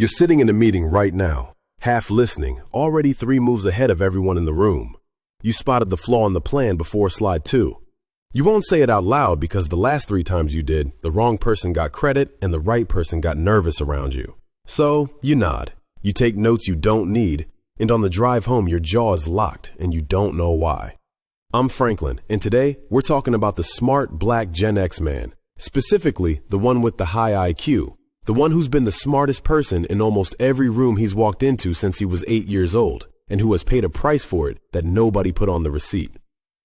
You're sitting in a meeting right now, half listening, already 3 moves ahead of everyone in the room. You spotted the flaw in the plan before slide 2. You won't say it out loud because the last 3 times you did, the wrong person got credit and the right person got nervous around you. So, you nod. You take notes you don't need, and on the drive home your jaw is locked and you don't know why. I'm Franklin, and today we're talking about the smart black Gen X man, specifically the one with the high IQ, the one who's been the smartest person in almost every room he's walked into since he was 8 years old, and who has paid a price for it that nobody put on the receipt.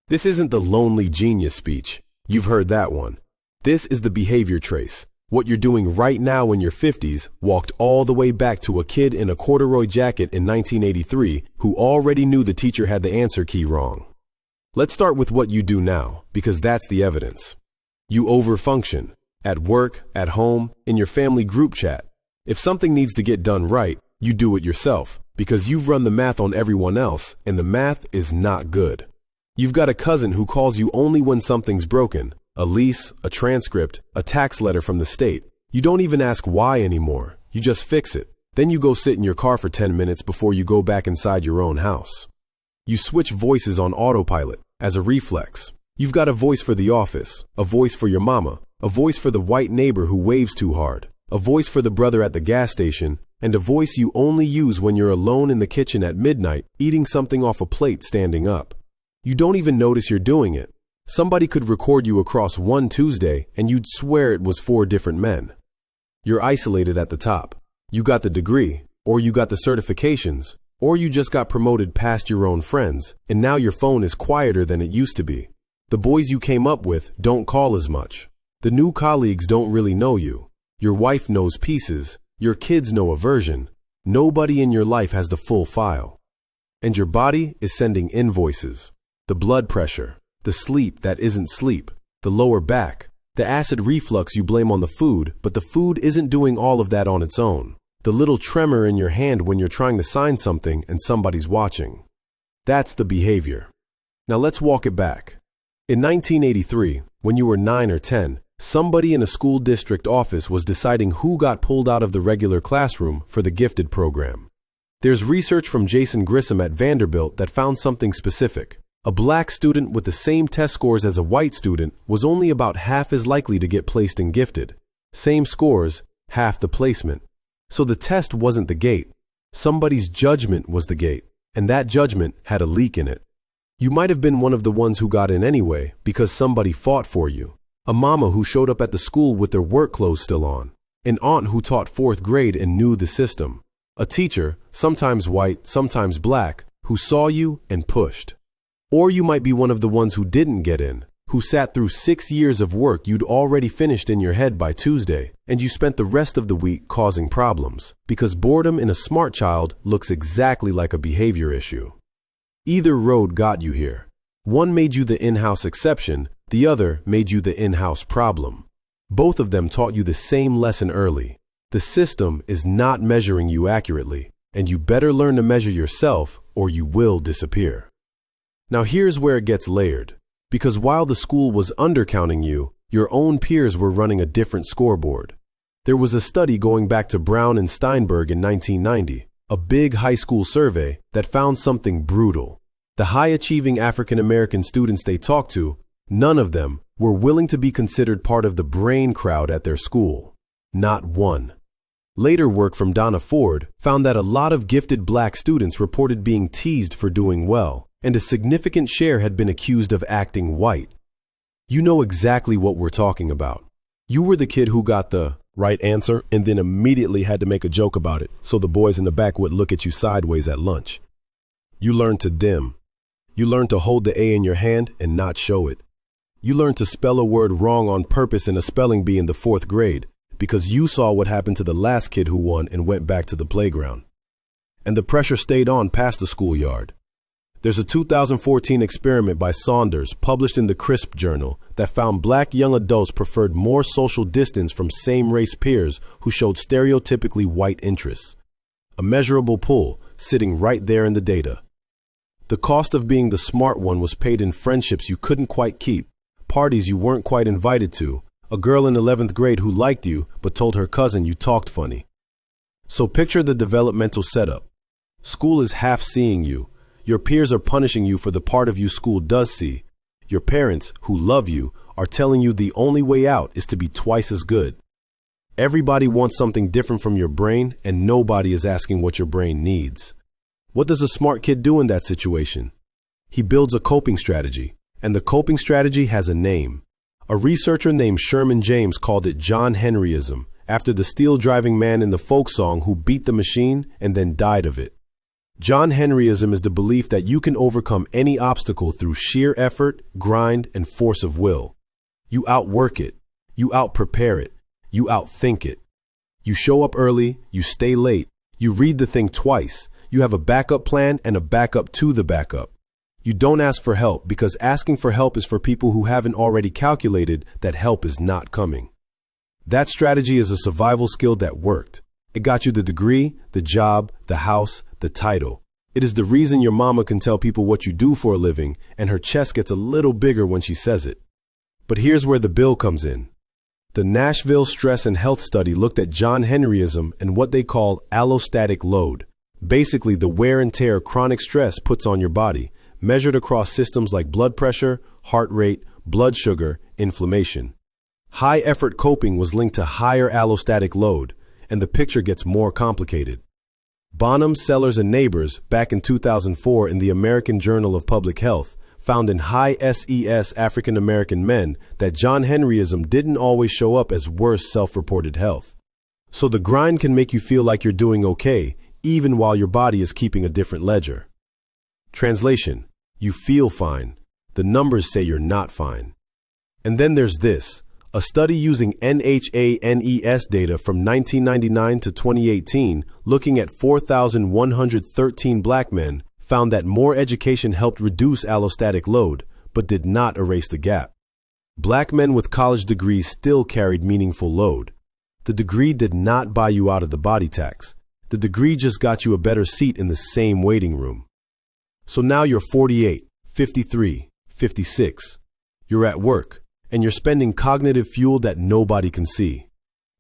This isn't the lonely genius speech. You've heard that one. This is the behavior trace. What you're doing right now in your 50s walked all the way back to a kid in a corduroy jacket in 1983 who already knew the teacher had the answer key wrong. Let's start with what you do now, because that's the evidence. You overfunction. At work, at home, in your family group chat. If something needs to get done right, you do it yourself, because you've run the math on everyone else, and the math is not good. You've got a cousin who calls you only when something's broken, a lease, a transcript, a tax letter from the state. You don't even ask why anymore. You just fix it. Then you go sit in your car for 10 minutes before you go back inside your own house. You switch voices on autopilot as a reflex. You've got a voice for the office, a voice for your mama, a voice for the white neighbor who waves too hard, a voice for the brother at the gas station, and a voice you only use when you're alone in the kitchen at midnight eating something off a plate standing up. You don't even notice you're doing it. Somebody could record you across one Tuesday and you'd swear it was 4 different men. You're isolated at the top. You got the degree, or you got the certifications, or you just got promoted past your own friends, and now your phone is quieter than it used to be. The boys you came up with don't call as much. The new colleagues don't really know you. Your wife knows pieces. Your kids know a version. Nobody in your life has the full file. And your body is sending invoices. The blood pressure, the sleep that isn't sleep, the lower back, the acid reflux you blame on the food, but the food isn't doing all of that on its own. The little tremor in your hand when you're trying to sign something and somebody's watching. That's the behavior. Now let's walk it back. In 1983, when you were 9 or 10, somebody in a school district office was deciding who got pulled out of the regular classroom for the gifted program. There's research from Jason Grissom at Vanderbilt that found something specific. A black student with the same test scores as a white student was only about half as likely to get placed in gifted. Same scores, half the placement. So the test wasn't the gate. Somebody's judgment was the gate, and that judgment had a leak in it. You might have been one of the ones who got in anyway because somebody fought for you. A mama who showed up at the school with their work clothes still on. An aunt who taught 4th grade and knew the system. A teacher, sometimes white, sometimes black, who saw you and pushed. Or you might be one of the ones who didn't get in, who sat through 6 years of work you'd already finished in your head by Tuesday, and you spent the rest of the week causing problems, because boredom in a smart child looks exactly like a behavior issue. Either road got you here. One made you the in-house exception, the other made you the in-house problem. Both of them taught you the same lesson early. The system is not measuring you accurately, and you better learn to measure yourself or you will disappear. Now here's where it gets layered, because while the school was undercounting you, your own peers were running a different scoreboard. There was a study going back to Brown and Steinberg in 1990, a big high school survey that found something brutal. The high-achieving African-American students they talked to, none of them were willing to be considered part of the brain crowd at their school. Not one. Later work from Donna Ford found that a lot of gifted black students reported being teased for doing well, and a significant share had been accused of acting white. You know exactly what we're talking about. You were the kid who got the right answer and then immediately had to make a joke about it so the boys in the back would look at you sideways at lunch. You learned to dim. You learned to hold the A in your hand and not show it. You learned to spell a word wrong on purpose in a spelling bee in the 4th grade because you saw what happened to the last kid who won and went back to the playground. And the pressure stayed on past the schoolyard. There's a 2014 experiment by Saunders published in the CRISP journal that found black young adults preferred more social distance from same-race peers who showed stereotypically white interests. A measurable pull sitting right there in the data. The cost of being the smart one was paid in friendships you couldn't quite keep, parties you weren't quite invited to, a girl in 11th grade who liked you but told her cousin you talked funny. So picture the developmental setup. School is half seeing you. Your peers are punishing you for the part of you school does see. Your parents, who love you, are telling you the only way out is to be twice as good. Everybody wants something different from your brain, and nobody is asking what your brain needs. What does a smart kid do in that situation? He builds a coping strategy, and the coping strategy has a name. A researcher named Sherman James called it John Henryism, after the steel-driving man in the folk song who beat the machine and then died of it. John Henryism is the belief that you can overcome any obstacle through sheer effort, grind, and force of will. You outwork it. You outprepare it. You outthink it. You show up early. You stay late. You read the thing twice. You have a backup plan and a backup to the backup. You don't ask for help because asking for help is for people who haven't already calculated that help is not coming. That strategy is a survival skill that worked. It got you the degree, the job, the house, the title. It is the reason your mama can tell people what you do for a living, and her chest gets a little bigger when she says it. But here's where the bill comes in. The Nashville Stress and Health Study looked at John Henryism and what they call allostatic load, basically the wear and tear chronic stress puts on your body, measured across systems like blood pressure, heart rate, blood sugar, inflammation. High effort coping was linked to higher allostatic load, and the picture gets more complicated. Bonham, Sellers, and Neighbors, back in 2004 in the American Journal of Public Health, found in high SES African American men that John Henryism didn't always show up as worse self-reported health. So the grind can make you feel like you're doing okay, even while your body is keeping a different ledger. Translation: you feel fine. The numbers say you're not fine. And then there's this. A study using NHANES data from 1999 to 2018, looking at 4,113 black men, found that more education helped reduce allostatic load, but did not erase the gap. Black men with college degrees still carried meaningful load. The degree did not buy you out of the body tax. The degree just got you a better seat in the same waiting room. So now you're 48, 53, 56. You're at work, and you're spending cognitive fuel that nobody can see.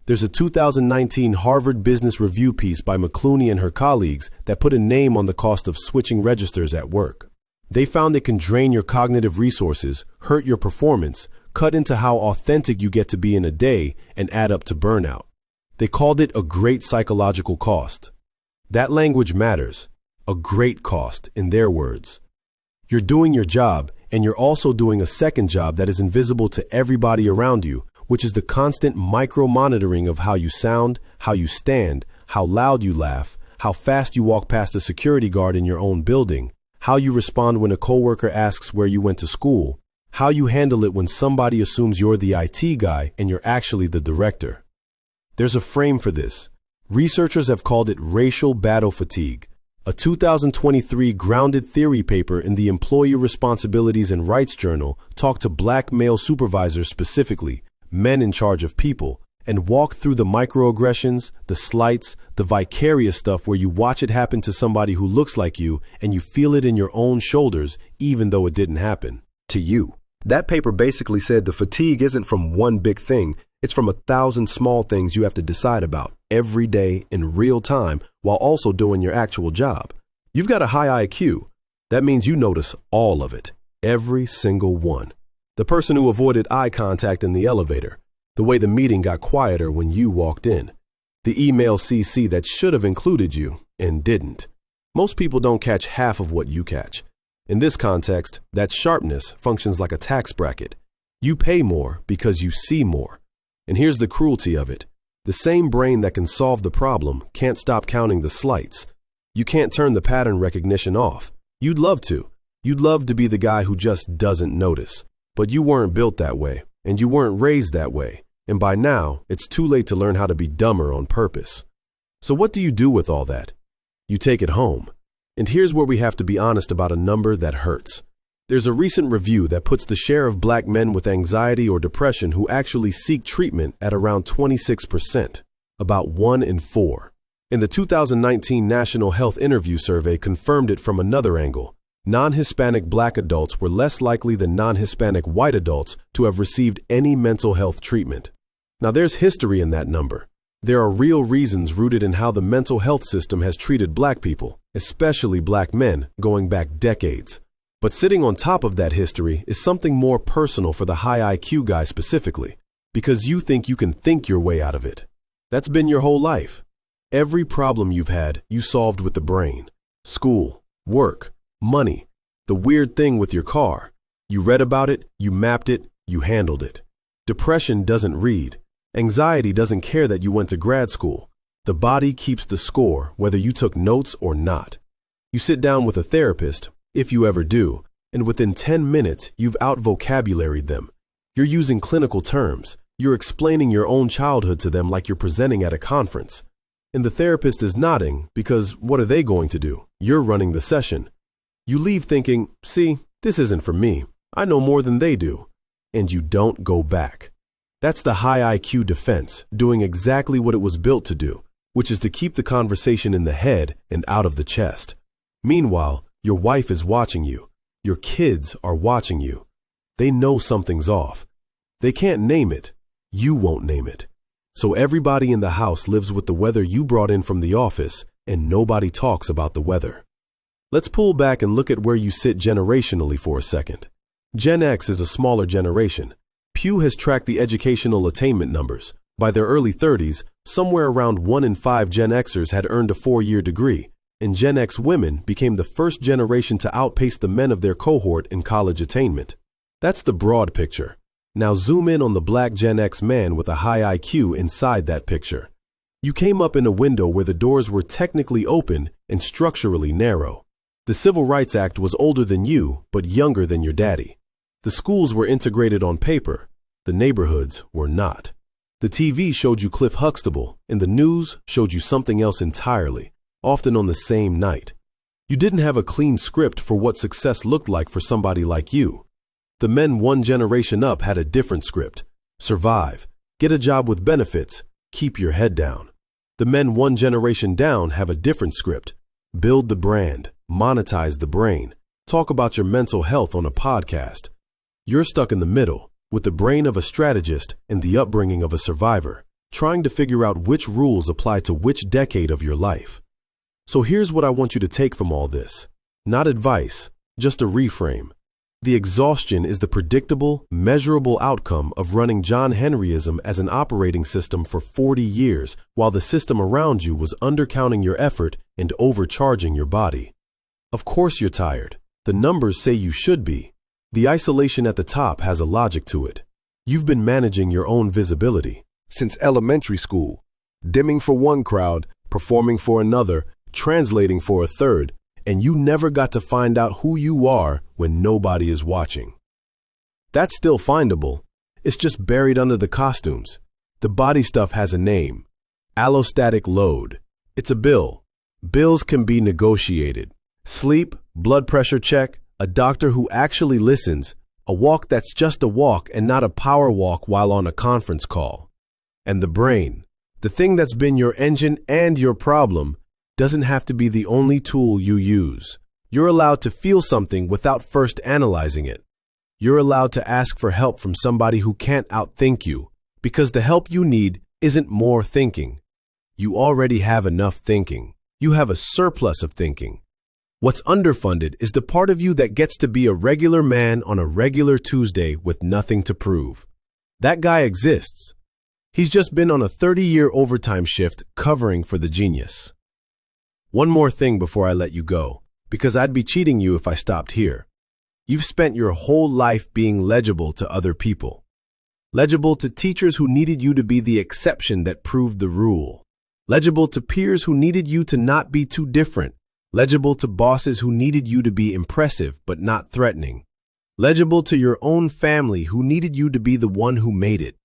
There's a 2019 Harvard Business Review piece by McClooney and her colleagues that put a name on the cost of switching registers at work. They found it can drain your cognitive resources, hurt your performance, cut into how authentic you get to be in a day, and add up to burnout. They called it a great psychological cost. That language matters. A great cost, in their words. You're doing your job, and you're also doing a second job that is invisible to everybody around you, which is the constant micro-monitoring of how you sound, how you stand, how loud you laugh, how fast you walk past a security guard in your own building, how you respond when a coworker asks where you went to school, how you handle it when somebody assumes you're the IT guy and you're actually the director. There's a frame for this. Researchers have called it racial battle fatigue. A 2023 grounded theory paper in the Employee Responsibilities and Rights Journal talked to black male supervisors specifically, men in charge of people, and walked through the microaggressions, the slights, the vicarious stuff where you watch it happen to somebody who looks like you and you feel it in your own shoulders even though it didn't happen to you. That paper basically said the fatigue isn't from one big thing, it's from 1,000 small things you have to decide about every day in real time while also doing your actual job. You've got a high IQ. That means you notice all of it, every single one. The person who avoided eye contact in the elevator, the way the meeting got quieter when you walked in, the email CC that should have included you and didn't. Most people don't catch half of what you catch. In this context, that sharpness functions like a tax bracket. You pay more because you see more. And here's the cruelty of it. The same brain that can solve the problem can't stop counting the slights. You can't turn the pattern recognition off. You'd love to. You'd love to be the guy who just doesn't notice. But you weren't built that way, and you weren't raised that way. And by now, it's too late to learn how to be dumber on purpose. So what do you do with all that? You take it home. And here's where we have to be honest about a number that hurts. There's a recent review that puts the share of black men with anxiety or depression who actually seek treatment at around 26%, about 1 in 4. And the 2019 National Health Interview Survey confirmed it from another angle. Non-Hispanic black adults were less likely than non-Hispanic white adults to have received any mental health treatment. Now there's history in that number. There are real reasons rooted in how the mental health system has treated black people, especially black men, going back decades. But sitting on top of that history is something more personal for the high IQ guy specifically, because you can think your way out of it. That's been your whole life. Every problem you've had, you solved with the brain. School, work, money, the weird thing with your car. You read about it, you mapped it, you handled it. Depression doesn't read. Anxiety doesn't care that you went to grad school. The body keeps the score, whether you took notes or not. You sit down with a therapist, if you ever do, and within 10 minutes, you've out-vocabularied them. You're using clinical terms. You're explaining your own childhood to them like you're presenting at a conference. And the therapist is nodding because what are they going to do? You're running the session. You leave thinking, see, this isn't for me. I know more than they do. And you don't go back. That's the high IQ defense, doing exactly what it was built to do, which is to keep the conversation in the head and out of the chest. Meanwhile, your wife is watching you. Your kids are watching you. They know something's off. They can't name it. You won't name it. So everybody in the house lives with the weather you brought in from the office, and nobody talks about the weather. Let's pull back and look at where you sit generationally for a second. Gen X is a smaller generation. Pew has tracked the educational attainment numbers. By their early 30s, somewhere around 1 in 5 Gen Xers had earned a 4-year degree, and Gen X women became the first generation to outpace the men of their cohort in college attainment. That's the broad picture. Now zoom in on the black Gen X man with a high IQ inside that picture. You came up in a window where the doors were technically open and structurally narrow. The Civil Rights Act was older than you, but younger than your daddy. The schools were integrated on paper. The neighborhoods were not. The TV showed you Cliff Huxtable, and the news showed you something else entirely, often on the same night. You didn't have a clean script for what success looked like for somebody like you. The men one generation up had a different script. Survive, get a job with benefits, keep your head down. The men one generation down have a different script. Build the brand, monetize the brain, talk about your mental health on a podcast. You're stuck in the middle, with the brain of a strategist and the upbringing of a survivor, trying to figure out which rules apply to which decade of your life. So here's what I want you to take from all this. Not advice, just a reframe. The exhaustion is the predictable, measurable outcome of running John Henryism as an operating system for 40 years, while the system around you was undercounting your effort and overcharging your body. Of course you're tired. The numbers say you should be. The isolation at the top has a logic to it. You've been managing your own visibility since elementary school, dimming for one crowd, performing for another, translating for a third, and you never got to find out who you are when nobody is watching. That's still findable. It's just buried under the costumes. The body stuff has a name. Allostatic load. It's a bill. Bills can be negotiated. Sleep, blood pressure check, a doctor who actually listens, a walk that's just a walk and not a power walk while on a conference call. And the brain, the thing that's been your engine and your problem, doesn't have to be the only tool you use. You're allowed to feel something without first analyzing it. You're allowed to ask for help from somebody who can't outthink you, because the help you need isn't more thinking. You already have enough thinking. You have a surplus of thinking. What's underfunded is the part of you that gets to be a regular man on a regular Tuesday with nothing to prove. That guy exists. He's just been on a 30-year overtime shift covering for the genius. One more thing before I let you go, because I'd be cheating you if I stopped here. You've spent your whole life being legible to other people. Legible to teachers who needed you to be the exception that proved the rule. Legible to peers who needed you to not be too different. Legible to bosses who needed you to be impressive but not threatening. Legible to your own family who needed you to be the one who made it.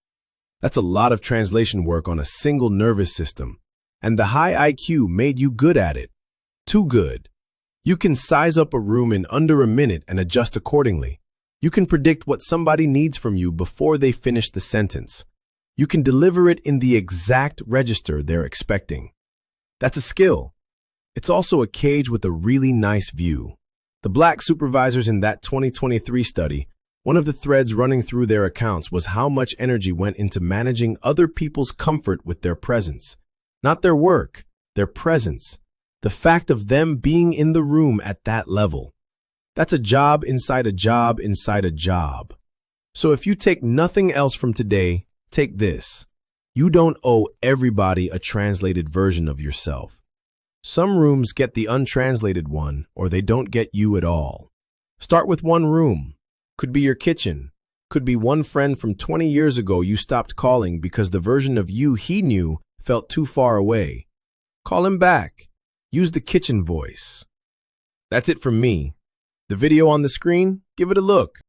That's a lot of translation work on a single nervous system. And the high IQ made you good at it. Too good. You can size up a room in under a minute and adjust accordingly. You can predict what somebody needs from you before they finish the sentence. You can deliver it in the exact register they're expecting. That's a skill. It's also a cage with a really nice view. The black supervisors in that 2023 study One of the threads running through their accounts was how much energy went into managing other people's comfort with their presence. Not their work, their presence. The fact of them being in the room at that level. That's a job inside a job inside a job. So if you take nothing else from today, take this. You don't owe everybody a translated version of yourself. Some rooms get the untranslated one, or they don't get you at all. Start with one room. Could be your kitchen. Could be one friend from 20 years ago you stopped calling because the version of you he knew felt too far away. Call him back. Use the kitchen voice. That's it from me. The video on the screen, give it a look.